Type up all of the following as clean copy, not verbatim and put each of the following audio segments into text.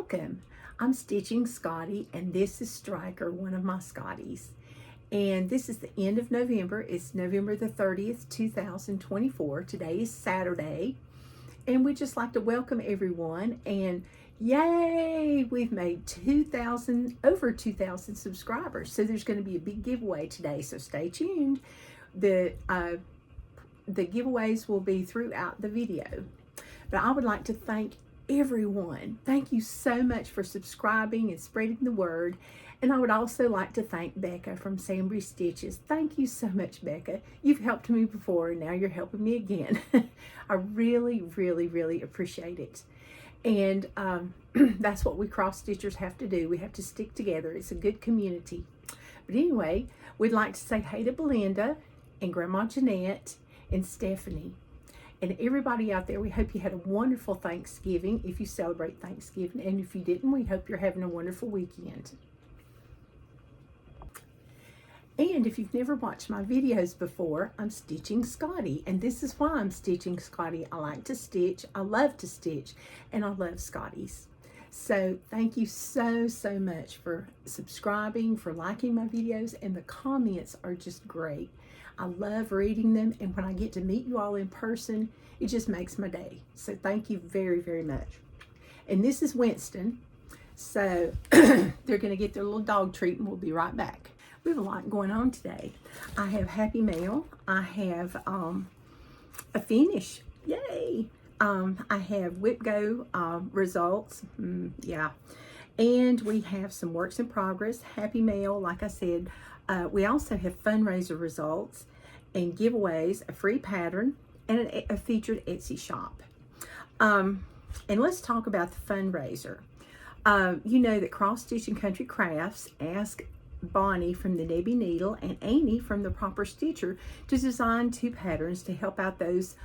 Welcome. I'm Stitching Scotty, and this is Striker, one of my Scotties. And this is the end of November. It's November the 30th, 2024. Today is Saturday. And we'd just like to welcome everyone. And yay, we've made over 2,000 subscribers. So there's going to be a big giveaway today. So stay tuned. The giveaways will be throughout the video. But I would like to thank everyone. Thank you so much for subscribing and spreading the word. And I would also like to thank Becca from Sambry Stitches. Thank you so much, Becca. You've helped me before, and now you're helping me again. I really, really, really appreciate it. And that's what we cross stitchers have to do. We have to stick together. It's a good community. But anyway, we'd like to say hey to Belinda and Grandma Jeanette and Stephanie. And everybody out there, we hope you had a wonderful Thanksgiving if you celebrate Thanksgiving. And if you didn't, we hope you're having a wonderful weekend. And if you've never watched my videos before, I'm Stitching Scotty. And this is why I'm Stitching Scotty. I like to stitch, I love to stitch, and I love Scotties. So thank you so, so much for subscribing, for liking my videos, and the comments are just great. I love reading them, and when I get to meet you all in person, it just makes my day. So thank you very, very much. And this is Winston. So they're going to get their little dog treat, and we'll be right back. We have a lot going on today. I have Happy Mail. I have a finish. Yay! I have Whip Go results. Yeah. And we have some works in progress. Happy Mail, like I said. We also have fundraiser results and giveaways, a free pattern, and a featured Etsy shop. And let's talk about the fundraiser. You know that Cross Stitch and Country Crafts asked Bonnie from the Debbie Needle and Amy from the Proper Stitcher to design 2 patterns to help out those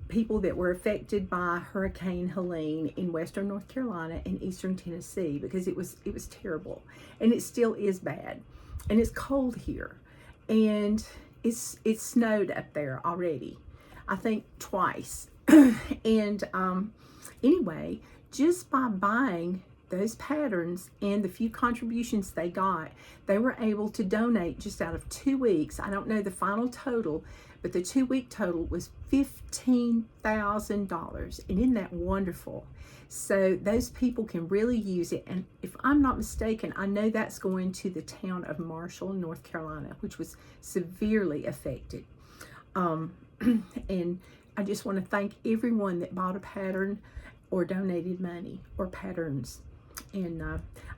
people that were affected by Hurricane Helene in western North Carolina and eastern Tennessee, because it was terrible, and it still is bad. And it's cold here, and it's snowed up there already, I think twice. And anyway, just by buying those patterns and the few contributions they got, they were able to donate just out of 2 weeks. I don't know the final total, but the 2-week total was $15,000. And isn't that wonderful? So those people can really use it. And if I'm not mistaken, I know that's going to the town of Marshall, North Carolina, which was severely affected. And I just want to thank everyone that bought a pattern or donated money or patterns. And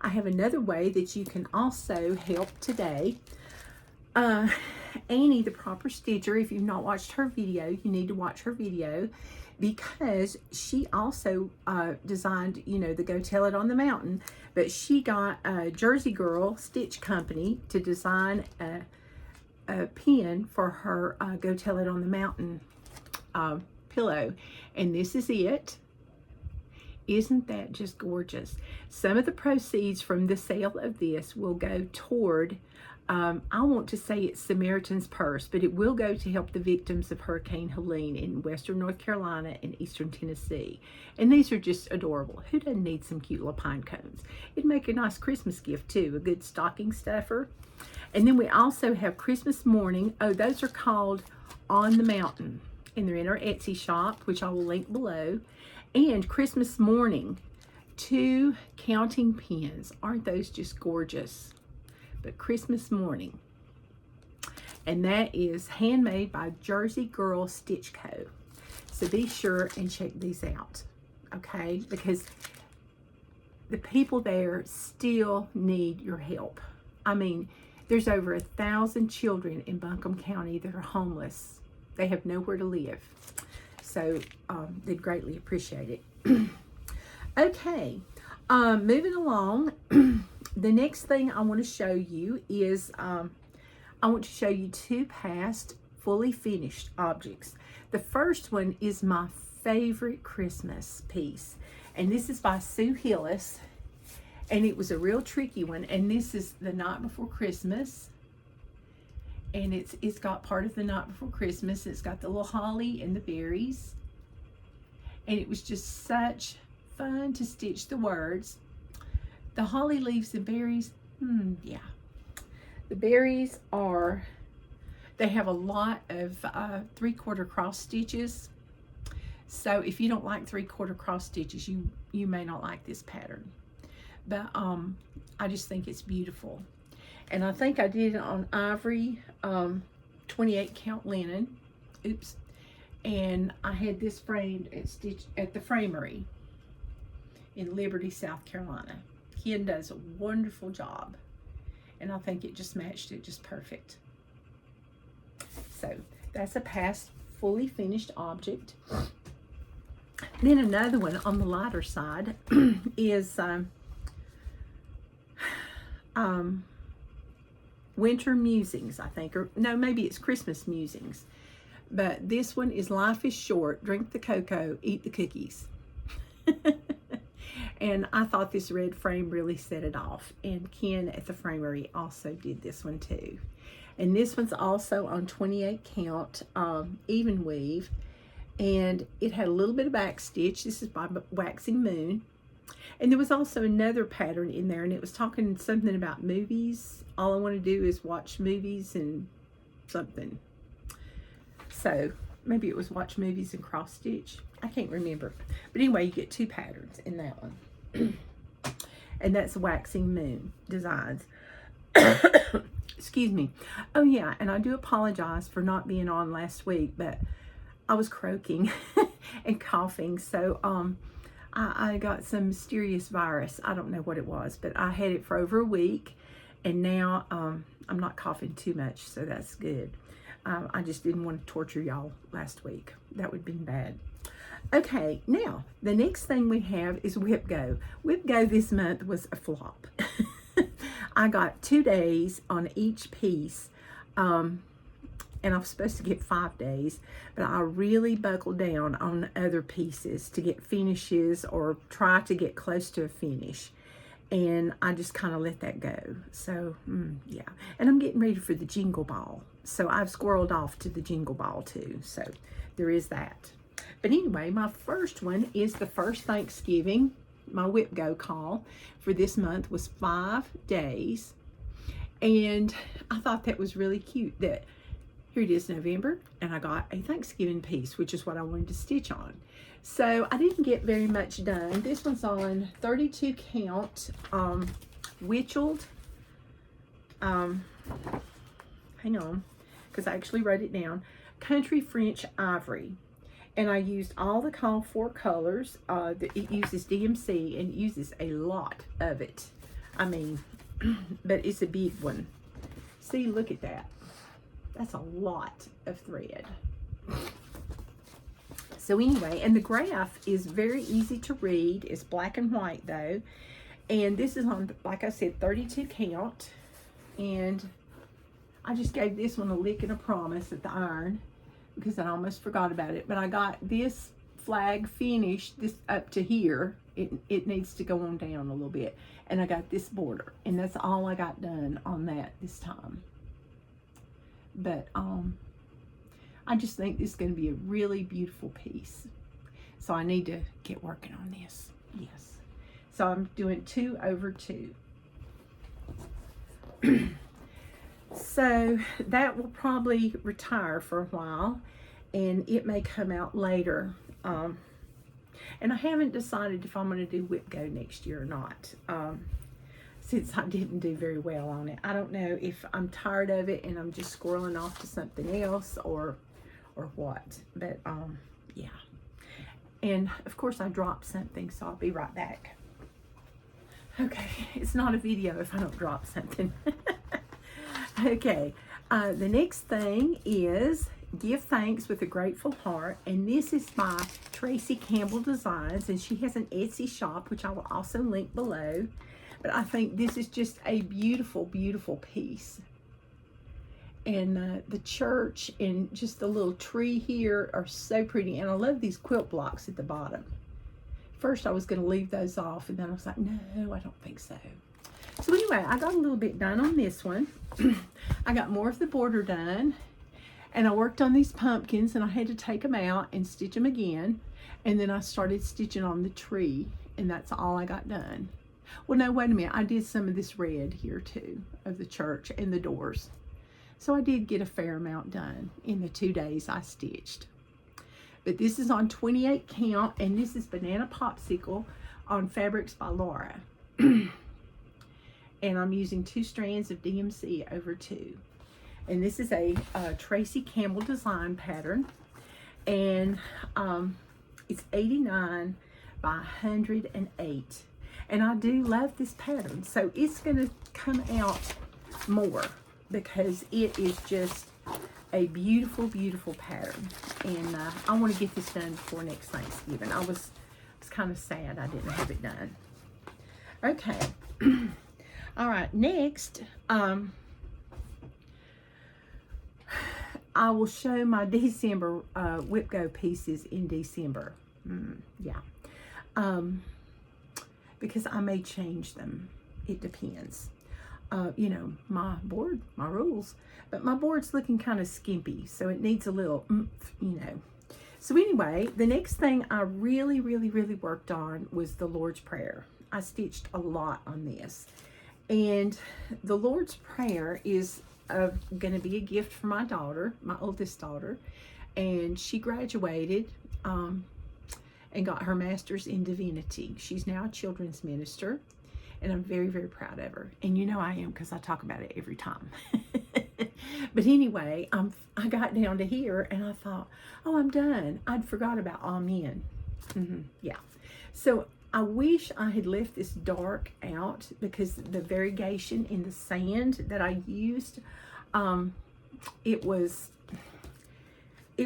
I have another way that you can also help today. Annie, the Proper Stitcher, if you've not watched her video, you need to watch her video, because she also designed, you know, the Go Tell It on the Mountain, but she got a Jersey Girl Stitch Company to design a pin for her Go Tell It on the Mountain pillow, and this is it. Isn't that just gorgeous? Some of the proceeds from the sale of this will go toward, I want to say it's Samaritan's Purse, but it will go to help the victims of Hurricane Helene in western North Carolina and eastern Tennessee. And these are just adorable. Who doesn't need some cute little pine cones? It'd make a nice Christmas gift too, a good stocking stuffer. And then we also have Christmas Morning. Oh, those are called On the Mountain, and they're in our Etsy shop, which I will link below. And Christmas Morning, 2 counting pins. Aren't those just gorgeous? But Christmas Morning. And that is handmade by Jersey Girl Stitch Co. So be sure and check these out, okay? Because the people there still need your help. I mean, there's over 1,000 children in Buncombe County that are homeless. They have nowhere to live. So they'd greatly appreciate it. Okay, moving along. The next thing I want to show you is I want to show you 2 past fully finished objects. The first one is my favorite Christmas piece, and this is by Sue Hillis, and it was a real tricky one. And this is The Night Before Christmas. And it's got part of The Night Before Christmas. It's got the little holly and the berries. And it was just such fun to stitch the words. The holly leaves and berries, yeah. The berries they have a lot of 3/4 cross stitches. So if you don't like 3/4 cross stitches, you may not like this pattern. But I just think it's beautiful. And I think I did it on ivory, 28 count linen. Oops. And I had this framed at the Framery in Liberty, South Carolina. Ken does a wonderful job. And I think it just matched it just perfect. So that's a past fully finished object. Then another one on the lighter side is Winter Musings, I think. Or no, maybe it's Christmas Musings. But this one is Life is Short, Drink the Cocoa, Eat the Cookies. And I thought this red frame really set it off. And Ken at the Framery also did this one too. And this one's also on 28 count even weave. And it had a little bit of back stitch. This is by Waxing Moon. And there was also another pattern in there, and it was talking something about movies. All I want to do is watch movies and something. So maybe it was watch movies and cross stitch. I can't remember. But anyway, you get 2 patterns in that one. And that's Waxing Moon Designs. Excuse me. Oh yeah, and I do apologize for not being on last week, but I was croaking and coughing. So I got some mysterious virus. I don't know what it was, but I had it for over a week, and now I'm not coughing too much, so that's good. I just didn't want to torture y'all last week. That would have been bad. Okay, now the next thing we have is Whip Go. Whip Go this month was a flop. I got 2 days on each piece, and I was supposed to get 5 days, but I really buckled down on other pieces to get finishes or try to get close to a finish. And I just kind of let that go. So, yeah. And I'm getting ready for the Jingle Ball. So I've squirreled off to the Jingle Ball too. So there is that. But anyway, my first one is the first Thanksgiving. My Whip Go call for this month was 5 days. And I thought that was really cute that here it is November, and I got a Thanksgiving piece, which is what I wanted to stitch on. So I didn't get very much done. This one's on 32 count, Witchled. Hang on, because I actually wrote it down. Country French Ivory. And I used all the call for colors. It uses DMC and uses a lot of it. I mean, but it's a big one. See, look at that. That's a lot of thread. So anyway, and the graph is very easy to read. It's black and white though. And this is on, like I said, 32 count. And I just gave this one a lick and a promise at the iron because I almost forgot about it. But I got this flag finished, this up to here. It needs to go on down a little bit. And I got this border. And that's all I got done on that this time. But I just think this is going to be a really beautiful piece. So I need to get working on this. Yes. So I'm doing 2 over 2. So that will probably retire for a while, and it may come out later. And I haven't decided if I'm going to do Whip Go next year or not. Since I didn't do very well on it. I don't know if I'm tired of it and I'm just squirreling off to something else or what. But yeah. And of course I dropped something, so I'll be right back. Okay, it's not a video if I don't drop something. Okay, the next thing is Give Thanks with a Grateful Heart, and this is by Tracy Campbell Designs, and she has an Etsy shop, which I will also link below. But I think this is just a beautiful, beautiful piece. And the church and just the little tree here are so pretty. And I love these quilt blocks at the bottom. First I was going to leave those off, and then I was like, no, I don't think so. So anyway, I got a little bit done on this one. I got more of the border done. And I worked on these pumpkins, and I had to take them out and stitch them again. And then I started stitching on the tree. and that's all I got done. Well, no, wait a minute. I did some of this red here too of the church and the doors. So I did get a fair amount done in the 2 days I stitched. But this is on 28 count, and this is Banana Popsicle on Fabrics by Laura. And I'm using 2 strands of DMC over 2. And this is a Tracy Campbell design pattern. And it's 89 by 108. And I do love this pattern. So it's going to come out more because it is just a beautiful, beautiful pattern. And I want to get this done before next Thanksgiving. I was kind of sad I didn't have it done. Okay. All right, next, I will show my December Whip Go pieces in December. Because I may change them. It depends. You know, my board, my rules. But my board's looking kind of skimpy, so it needs a little oomph, you know. So anyway, the next thing I really, really, really worked on was the Lord's Prayer. I stitched a lot on this. And the Lord's Prayer is going to be a gift for my daughter, my oldest daughter. And she graduated and got her master's in divinity. She's now a children's minister. And I'm very, very proud of her. And you know I am, because I talk about it every time. But anyway, I got down to here and I thought, oh, I'm done. I'd forgot about Amen. Yeah. So I wish I had left this dark out, because the variegation in the sand that I used, it was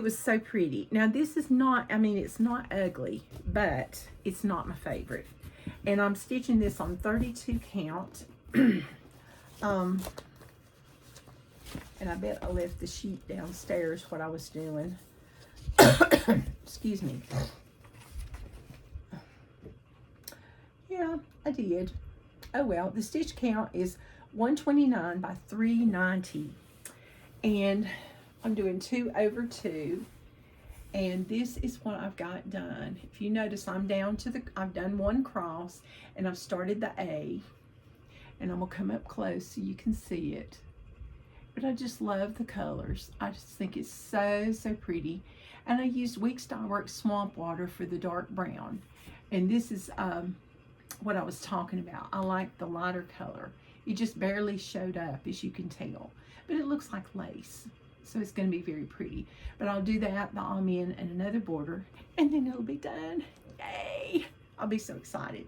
so pretty. Now this is not, I mean, it's not ugly, but it's not my favorite. And I'm stitching this on 32 count. And I bet I left the sheet downstairs, what I was doing. Excuse me. Yeah, I did. Oh well, the stitch count is 129 by 390. And I'm doing 2 over 2. And this is what I've got done. If you notice, I'm down to I've done 1 cross, and I've started the A. And I'm gonna come up close so you can see it. But I just love the colors. I just think it's so, so pretty. And I used Weeks Dye Works Swamp Water for the dark brown. And this is what I was talking about. I like the lighter color. It just barely showed up, as you can tell. But it looks like lace. So it's going to be very pretty. But I'll do that, the Amen, and another border. And then it'll be done. Yay! I'll be so excited.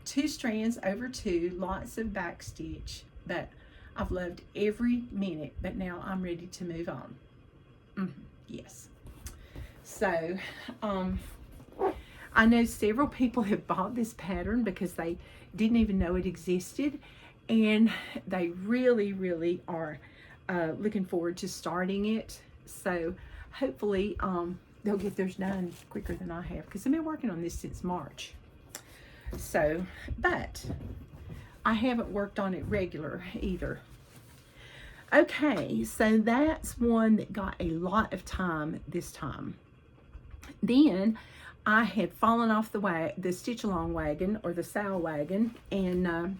2 strands over 2. Lots of back stitch. But I've loved every minute. But now I'm ready to move on. Yes. So, I know several people have bought this pattern because they didn't even know it existed. And they really, really are looking forward to starting it. So hopefully they'll get theirs done quicker than I have, because I've been working on this since March. So, but I haven't worked on it regular either. Okay, so that's one that got a lot of time this time. Then I had fallen off the stitch along wagon, or the sow wagon, and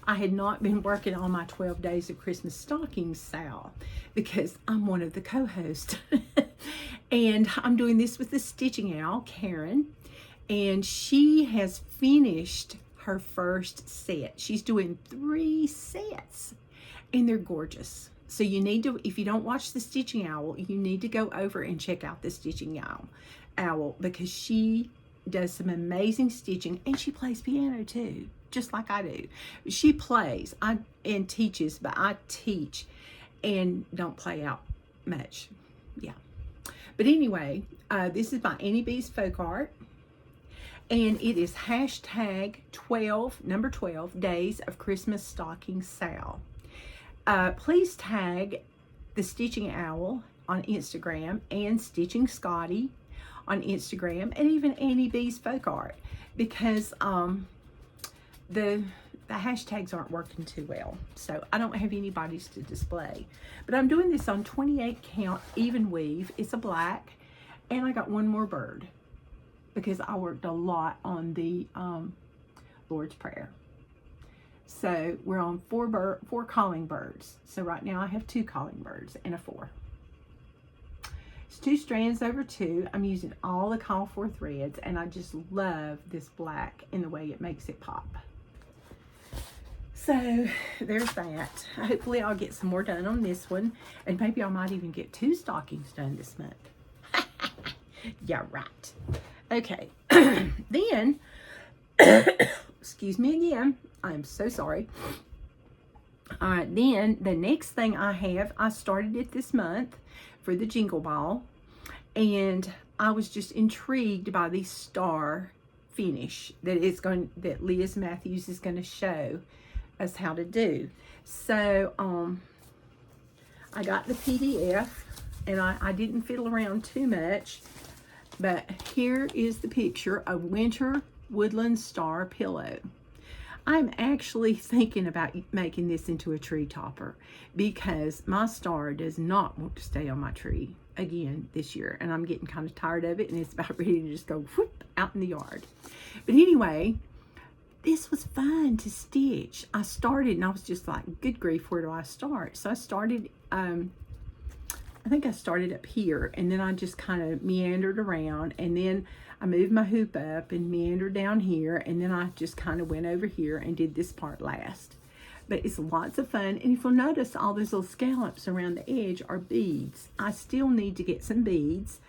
I had not been working on my 12 Days of Christmas Stockings sow, because I'm one of the co-hosts. And I'm doing this with the Stitching Owl, Karen, and she has finished her first set. She's doing 3 sets, and they're gorgeous. So you need to, if you don't watch the Stitching Owl, you need to go over and check out the Stitching Owl, because she does some amazing stitching, and she plays piano too, just like I do. She plays and teaches, but I teach and don't play out much. Yeah. But anyway, this is by Annie B's Folk Art, and it is hashtag 12, number 12, Days of Christmas Stocking Sale. Please tag the Stitching Owl on Instagram and Stitching Scotty on Instagram, and even Annie B's Folk Art, because the hashtags aren't working too well, so I don't have anybody's to display. But I'm doing this on 28 count even weave. It's a black, and I got 1 more bird, because I worked a lot on the Lord's Prayer. So we're on four calling birds. So right now I have 2 calling birds and a 4. It's 2 strands over 2. I'm using all the call 4 threads, and I just love this black and the way it makes it pop. So there's that. Hopefully I'll get some more done on this one, and maybe I might even get 2 stockings done this month. Yeah, right. Okay. Then, excuse me again. I'm so sorry. All right, then the next thing I started it this month for the Jingle Ball, and I was just intrigued by the star finish that Liz Mathews is going to show us how to do. So I got the PDF, and I didn't fiddle around too much, but here is the picture of Winter Woodland Star Pillow. I'm actually thinking about making this into a tree topper, because my star does not want to stay on my tree again this year, and I'm getting kind of tired of it, and it's about ready to just go whoop out in the yard. But anyway, this was fun to stitch. I started, and I was just like, good grief, where do I start? So I started, I think I started up here, and then I just kind of meandered around, and then I moved my hoop up and meandered down here, and then I just kind of went over here and did this part last. But it's lots of fun, and if you'll notice, all those little scallops around the edge are beads. I still need to get some beads,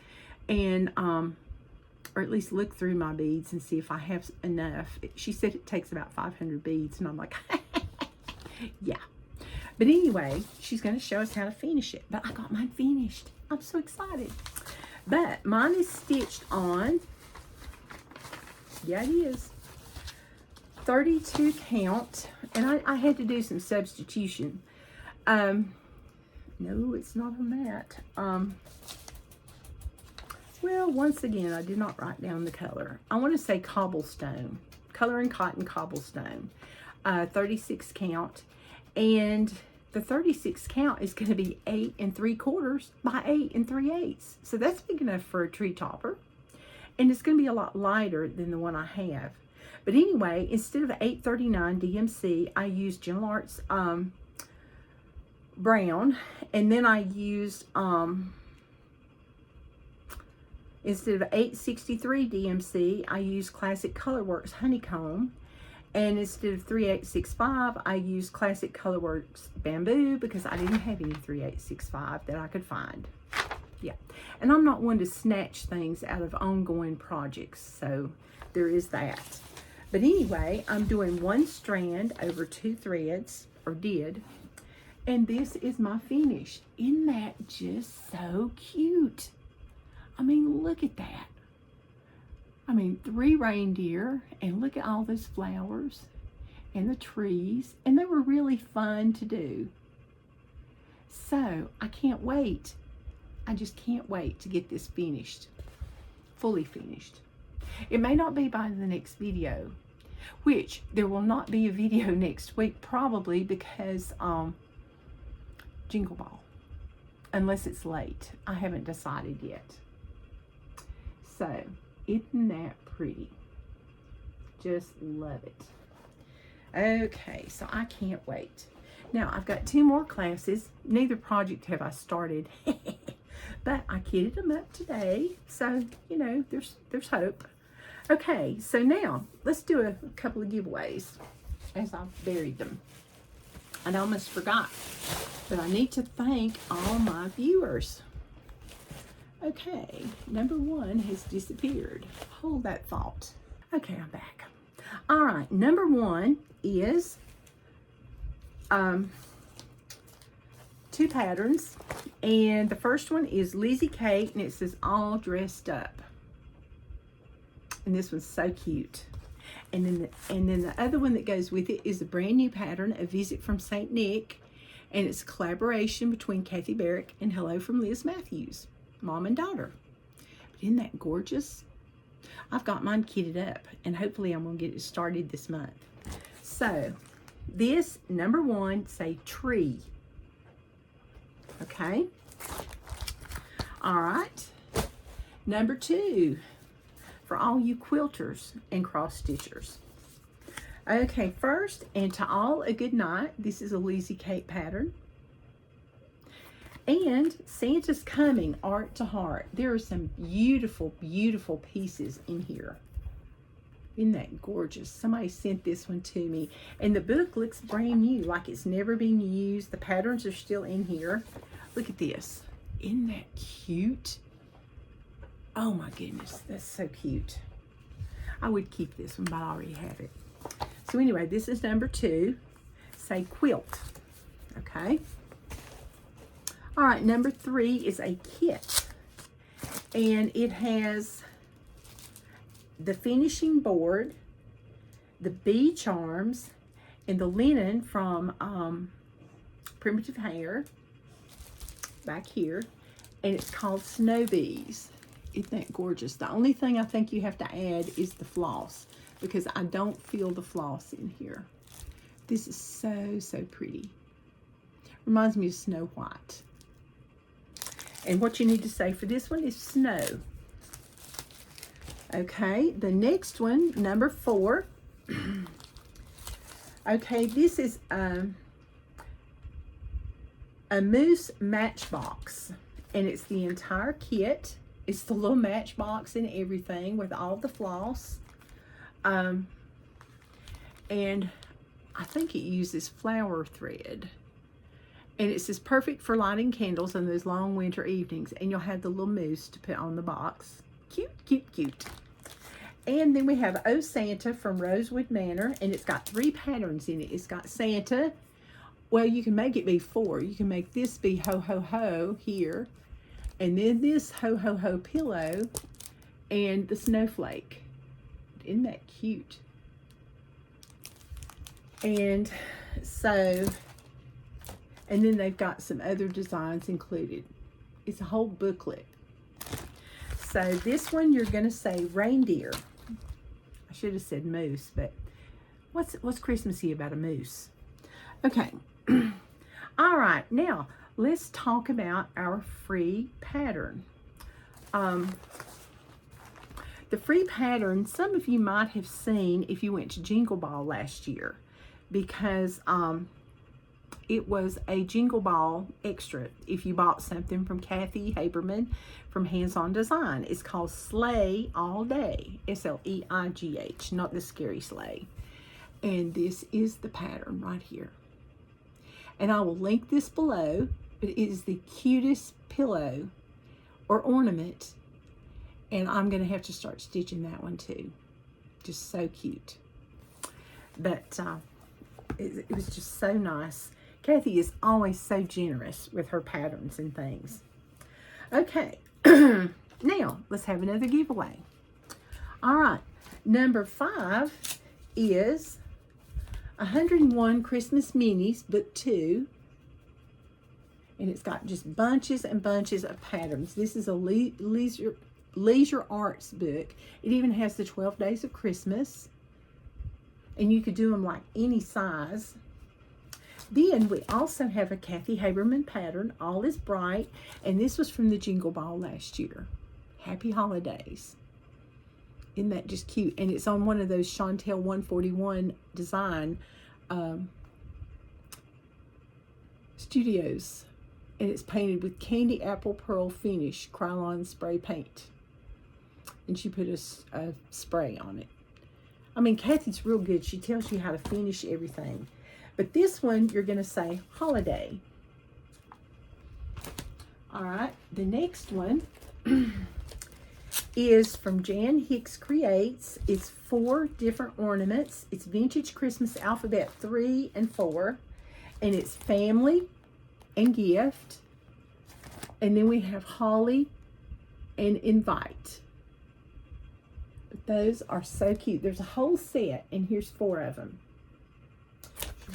and or at least look through my beads and see if I have enough. She said it takes about 500 beads, and I'm like, yeah. But anyway, she's going to show us how to finish it. But I got mine finished. I'm so excited. But mine is stitched on, yeah, it is, 32 count. And I had to do some substitution. No, it's not on that. Well, once again, I did not write down the color. I want to say cobblestone. Color and cotton cobblestone. 36 count. And the 36 count is going to be 8 3/4 by 8 3/8. So that's big enough for a tree topper. And it's going to be a lot lighter than the one I have. But anyway, instead of 839 DMC, I used Gentle Arts brown. And then I used, instead of 863 DMC, I used Classic Colorworks Honeycomb. And instead of 3865, I used Classic Colorworks Bamboo, because I didn't have any 3865 that I could find. Yeah. And I'm not one to snatch things out of ongoing projects, so there is that. But anyway, I'm doing 1 strand over 2 threads, or did. And this is my finish. Isn't that just so cute? I mean, look at that. I mean, 3 reindeer, and look at all those flowers and the trees, and they were really fun to do. So I can't wait. I just can't wait to get this finished, fully finished. It may not be by the next video, which there will not be a video next week, probably because Jingle Ball, unless it's late. I haven't decided yet. So, isn't that pretty? Just love it. Okay, so I can't wait. Now, I've got 2 more classes. Neither project have I started. But I kitted them up today. So, you know, there's hope. Okay, so now, let's do a couple of giveaways as I've buried them. I almost forgot. But I need to thank all my viewers. Okay, number 1 has disappeared. Hold that thought. Okay, I'm back. All right, number 1 is 2 patterns. And the first one is Lizzie Kate, and it says all dressed up. And this one's so cute. And then the other one that goes with it is a brand new pattern, A Visit from St. Nick. And it's a collaboration between Kathy Barrick and Hello from Liz Mathews, mom and daughter. But isn't that gorgeous? I've got mine kitted up, and hopefully I'm going to get it started this month. So, this, number 1, say tree. Okay? All right. Number 2, for all you quilters and cross stitchers. Okay, first, and to all a good night. This is a Lizzie Kate pattern. And Santa's Coming, Art to Heart. There are some beautiful, beautiful pieces in here. Isn't that gorgeous? Somebody sent this one to me. And the book looks brand new, like it's never been used. The patterns are still in here. Look at this. Isn't that cute? Oh my goodness, that's so cute. I would keep this one, but I already have it. So anyway, this is number 2. Say quilt. Okay. All right, number 3 is a kit. And it has the finishing board, the bee charms, and the linen from Primitive Hair back here. And it's called Snow Bees. Isn't that gorgeous? The only thing I think you have to add is the floss, because I don't feel the floss in here. This is so, so pretty. Reminds me of Snow White. And what you need to say for this one is snow. Okay, the next one, number 4. Okay, this is a moose matchbox. And it's the entire kit. It's the little matchbox and everything with all the floss. And I think it uses flower thread. And it says perfect for lighting candles on those long winter evenings. And you'll have the little moose to put on the box. Cute, cute, cute. And then we have Oh Santa from Rosewood Manor. And it's got 3 patterns in it. It's got Santa. Well, you can make it be 4. You can make this be Ho Ho Ho here. And then this Ho Ho Ho pillow. And the snowflake. Isn't that cute? And so, and then they've got some other designs included. It's a whole booklet. So this one you're going to say reindeer. I should have said moose, but what's Christmassy about a moose? Okay. All right. Now, let's talk about our free pattern. The free pattern, some of you might have seen if you went to Jingle Ball last year, because it was a Jingle Ball extra if you bought something from Kathy Haberman from Hands On Design. It's called Sleigh All Day, S-L-E-I-G-H, not the scary sleigh. And this is the pattern right here. And I will link this below, but it is the cutest pillow or ornament. And I'm going to have to start stitching that one too. Just so cute. But it was just so nice. Kathy is always so generous with her patterns and things. Okay. Now, let's have another giveaway. All right. Number 5 is 101 Christmas Minis, Book 2. And it's got just bunches and bunches of patterns. This is a leisure arts book. It even has the 12 days of Christmas. And you could do them like any size. Then we also have a Kathy Haberman pattern, All is Bright. And this was from the Jingle Ball last year. Happy Holidays. Isn't that just cute? And it's on one of those Chantel 141 design studios. And it's painted with Candy Apple Pearl Finish Krylon spray paint. And she put a spray on it. I mean, Kathy's real good. She tells you how to finish everything. But this one, you're going to say holiday. All right. The next one is from Jan Hicks Creates. It's 4 different ornaments. It's Vintage Christmas Alphabet 3 and 4. And it's family and gift. And then we have holly and invite. But those are so cute. There's a whole set, and here's 4 of them.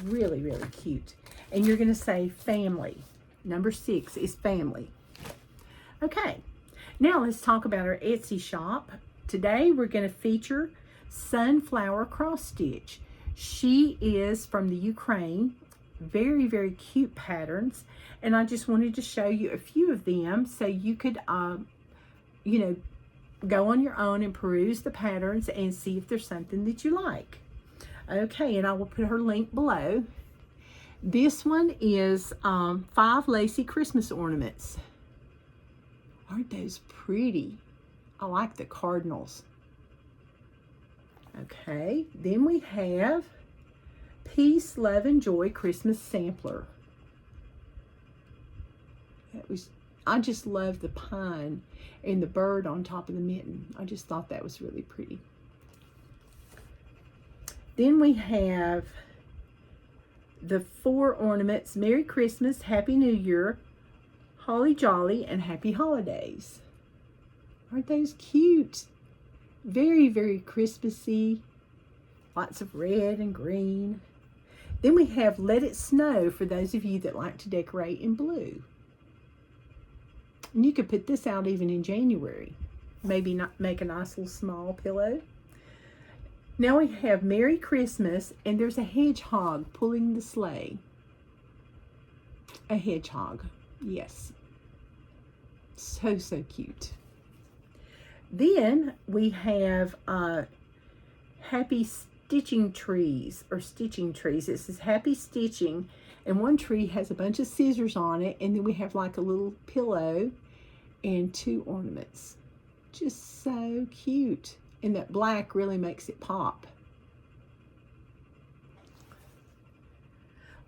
Really, really cute. And you're going to say family. Number 6 is family. Okay. Now let's talk about our Etsy shop. Today we're going to feature Sunflower Cross Stitch. She is from the Ukraine. Very, very cute patterns. And I just wanted to show you a few of them so you could, you know, go on your own and peruse the patterns and see if there's something that you like. Okay, and I will put her link below. This one is 5 lacy Christmas ornaments. Aren't those pretty? I like the cardinals. Okay, then we have Peace, Love, and Joy Christmas Sampler. I just love the pine and the bird on top of the mitten. I just thought that was really pretty. Then we have the 4 ornaments, Merry Christmas, Happy New Year, Holly Jolly, and Happy Holidays. Aren't those cute? Very, very Christmassy. Lots of red and green. Then we have Let It Snow for those of you that like to decorate in blue. And you could put this out even in January. Maybe not make a nice little small pillow. Now we have Merry Christmas, and there's a hedgehog pulling the sleigh. A hedgehog, yes. So, so cute. Then we have Happy Stitching Trees, or Stitching Trees. It says Happy Stitching, and one tree has a bunch of scissors on it, and then we have like a little pillow and 2 ornaments. Just so cute. And that black really makes it pop.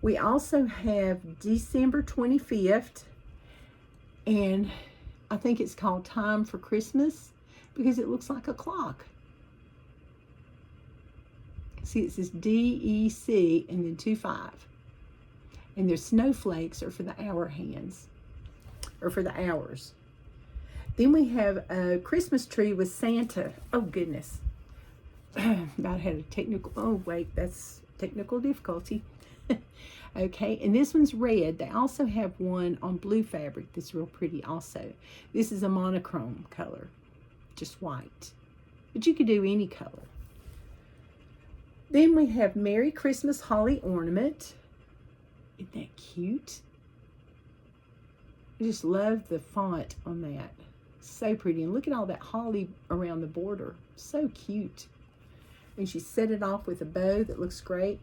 We also have December 25th, and I think it's called Time for Christmas because it looks like a clock. See, it says DEC and then 25. And their snowflakes are for the hour hands, or for the hours. Then we have a Christmas tree with Santa. Oh, goodness. About had a technical, oh, wait, that's technical difficulty. Okay, and this one's red. They also have one on blue fabric that's real pretty also. This is a monochrome color, just white. But you could do any color. Then we have Merry Christmas Holly Ornament. Isn't that cute? I just love the font on that. So pretty. And look at all that holly around the border. So cute. And she set it off with a bow that looks great.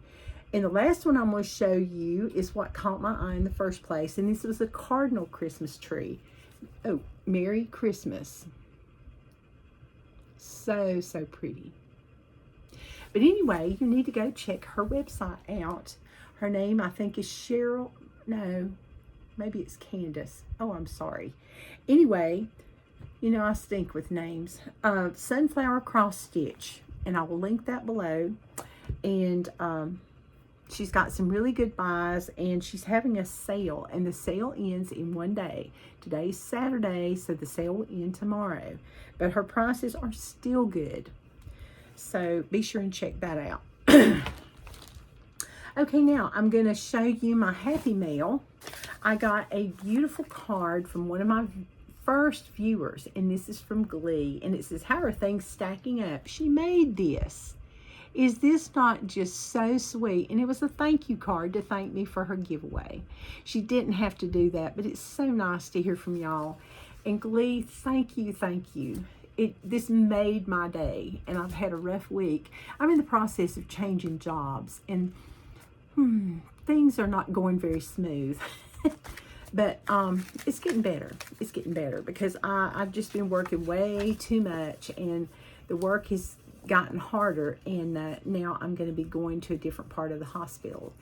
And the last one I'm going to show you is what caught my eye in the first place. And this was a cardinal Christmas tree. Oh, Merry Christmas. So, so pretty. But anyway, you need to go check her website out. Her name, I think, is Cheryl. No, maybe it's Candace. Oh, I'm sorry. Anyway, you know I stink with names. Sunflower Cross Stitch. And I will link that below. And she's got some really good buys. And she's having a sale. And the sale ends in one day. Today's Saturday, so the sale will end tomorrow. But her prices are still good. So be sure and check that out. Okay, now I'm going to show you my Happy Mail. I got a beautiful card from one of my first viewers, and this is from Glee, and it says, how are things stacking up? She made this. Is this not just so sweet? And it was a thank you card to thank me for her giveaway. She didn't have to do that, but it's so nice to hear from y'all. And Glee, thank you, thank you. This made my day, and I've had a rough week. I'm in the process of changing jobs, and things are not going very smooth. But it's getting better. It's getting better because I've just been working way too much, and the work has gotten harder, and now I'm going to be going to a different part of the hospital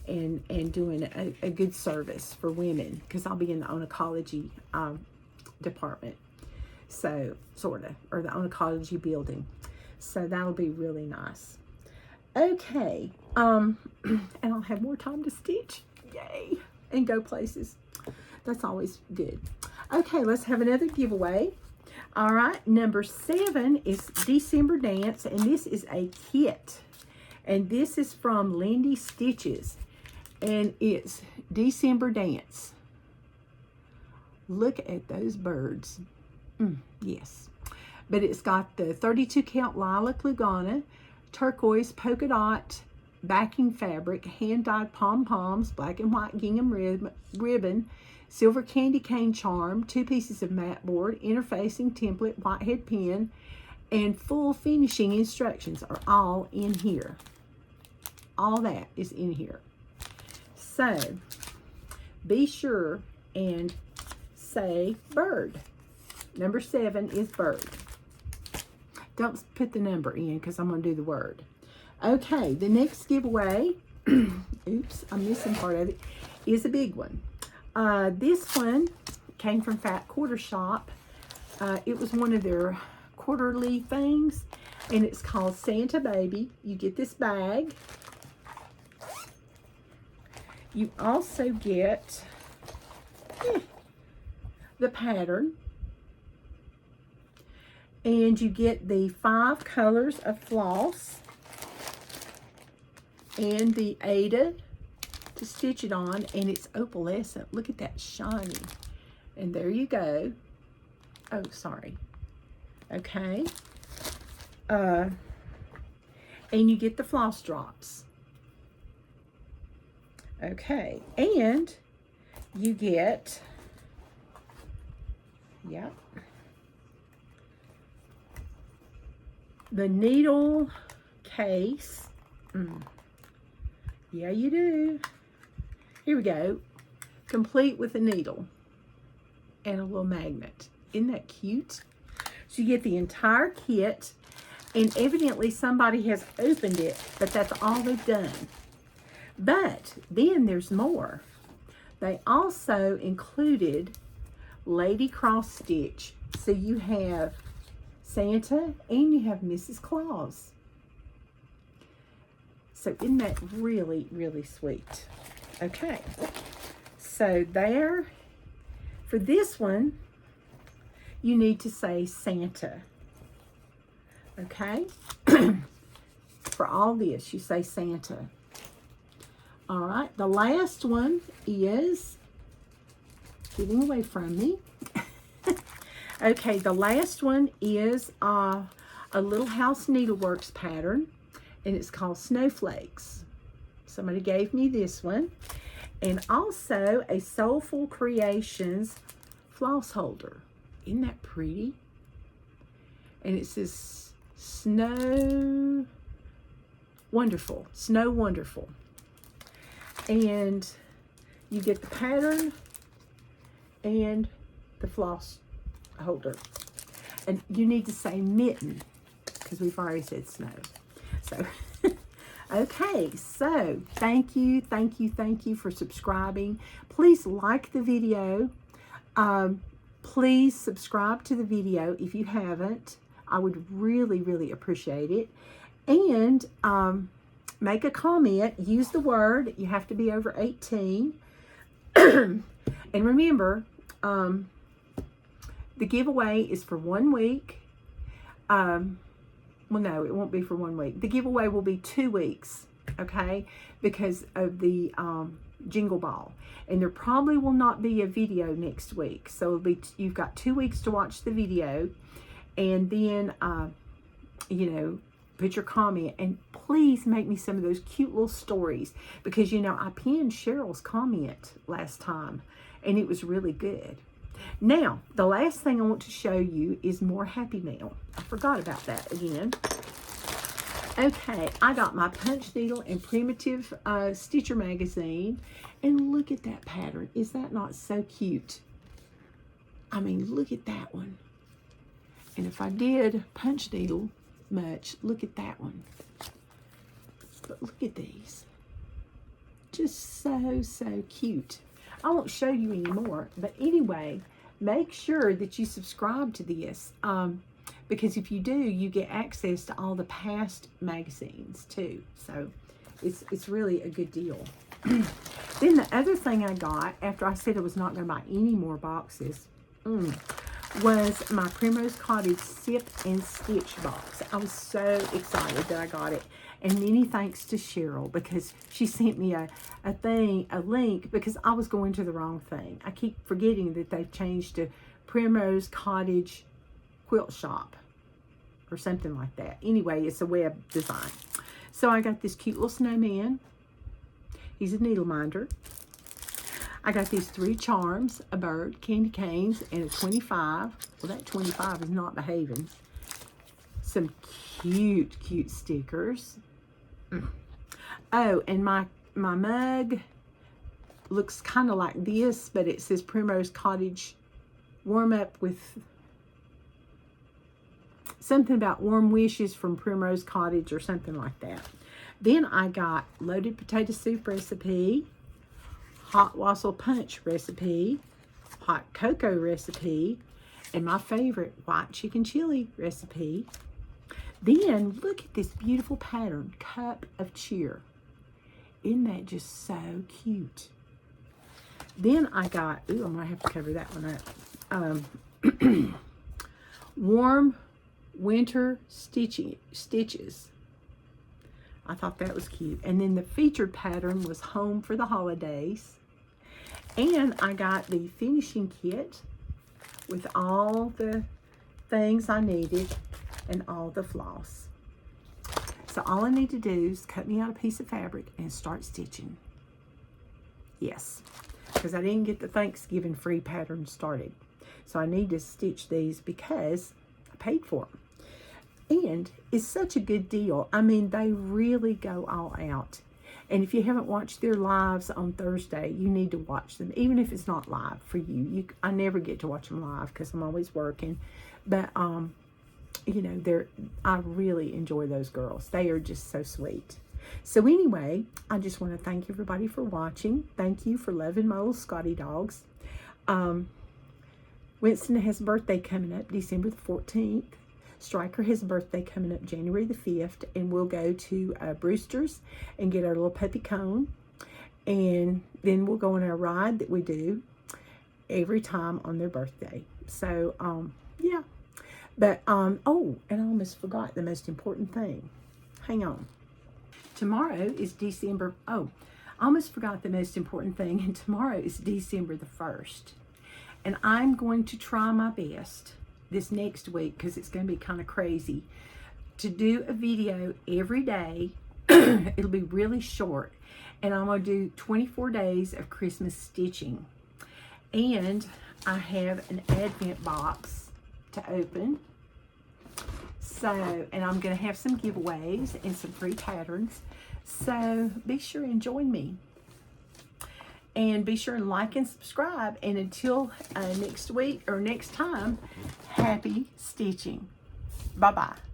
and doing a good service for women because I'll be in the oncology department. So, sort of, or the oncology building. So that'll be really nice. Okay, and I'll have more time to stitch. Yay, and go places. That's always good. Okay, let's have another giveaway. All right, number 7 is December Dance, and this is a kit. And this is from Lindy Stitches, and it's December Dance. Look at those birds. Yes. But it's got the 32 count lilac lugana, turquoise polka dot backing fabric, hand-dyed pom-poms, black and white gingham ribbon, silver candy cane charm, 2 pieces of mat board, interfacing template, whitehead pin, and full finishing instructions are all in here. All that is in here. So, be sure and say bird. Number 7 is bird. Don't put the number in because I'm going to do the word. Okay, the next giveaway, oops, I'm missing part of it, is a big one. This one came from Fat Quarter Shop. It was one of their quarterly things, and it's called Santa Baby. You get this bag. You also get the pattern, and you get the 5 colors of floss and the Ada to stitch it on, and it's opalescent. Look at that shiny. And there you go. Oh, sorry. Okay. And you get the floss drops. Okay, and you get, yep, the needle case. Yeah, you do. Here we go. Complete with a needle and a little magnet. Isn't that cute? So you get the entire kit, and evidently somebody has opened it, but that's all they've done. But then there's more. They also included Lady Cross Stitch. So you have Santa and you have Mrs. Claus. So isn't that really, really sweet? Okay. So there, for this one, you need to say Santa. Okay? For all this, you say Santa. All right, the last one is getting away from me. Okay, the last one is a Little House Needleworks pattern, and it's called Snowflakes. Somebody gave me this one. And also a Soulful Creations floss holder. Isn't that pretty? And it says Snow Wonderful. Snow Wonderful. And you get the pattern and the floss holder. And you need to say mitten because we've already said snow. So, okay, so thank you for subscribing. Please like the video. Please subscribe to the video if you haven't. I would really, really appreciate it. And make a comment. Use the word. You have to be over 18. And remember, the giveaway is for 1 week. Well, no, it won't be for 1 week. The giveaway will be 2 weeks, okay, because of the Jingle Ball. And there probably will not be a video next week. So it'll be you've got 2 weeks to watch the video, and then, you know, put your comment, and please make me some of those cute little stories, because, you know, I pinned Cheryl's comment last time, and it was really good. Now, the last thing I want to show you is more Happy Mail. I forgot about that again. Okay, I got my Punch Needle and Primitive Stitcher magazine, and look at that pattern. Is that not so cute? I mean, look at that one. And if I did punch needle much, look at that one. But look at these. Just so cute. I won't show you anymore, but anyway, make sure that you subscribe to this, because if you do, you get access to all the past magazines too. So it's really a good deal. Then the other thing I got after I said I was not going to buy any more boxes was my Primrose Cottage Sip and Stitch box. I was so excited that I got it. And many thanks to Cheryl, because she sent me a link, because I was going to the wrong thing. I keep forgetting that they've changed to Primrose Cottage Quilt Shop or something like that. Anyway, it's a web design. So I got this cute little snowman. He's a needle minder. I got these 3 charms, a bird, candy canes, and a 25. Well, that 25 is not behaving. Some cute, cute stickers. Oh, and my mug looks kind of like this, but it says Primrose Cottage warm up with something about warm wishes from Primrose Cottage or something like that. Then I got loaded potato soup recipe, hot wassail punch recipe, hot cocoa recipe, and my favorite white chicken chili recipe. Then look at this beautiful pattern, Cup of Cheer. Isn't that just so cute? Then I got, ooh, I'm gonna have to cover that one up. Warm winter stitches. I thought that was cute. And then the featured pattern was Home for the Holidays. And I got the finishing kit with all the things I needed and all the floss. So all I need to do is cut me out a piece of fabric and start stitching. Yes, because I didn't get the Thanksgiving free pattern started. So I need to stitch these because I paid for them. And it's such a good deal. I mean, they really go all out. And if you haven't watched their lives on Thursday, you need to watch them, even if it's not live for you. I never get to watch them live because I'm always working. But, you know, I really enjoy those girls. They are just so sweet. So anyway, I just want to thank everybody for watching. Thank you for loving my little Scotty dogs. Winston has a birthday coming up December the 14th. Stryker has a birthday coming up January the 5th, and we'll go to Brewster's and get our little puppy cone, and then we'll go on our ride that we do every time on their birthday. So, yeah. But, oh, and I almost forgot the most important thing. Hang on. Tomorrow is December, I almost forgot the most important thing, and tomorrow is December the 1st. And I'm going to try my best this next week, because it's going to be kind of crazy, to do a video every day. It'll be really short, and I'm going to do 24 days of Christmas stitching. And I have an Advent box to open. So, and I'm going to have some giveaways and some free patterns. So be sure and join me. And be sure and like and subscribe. And until next week or next time, happy stitching. Bye-bye.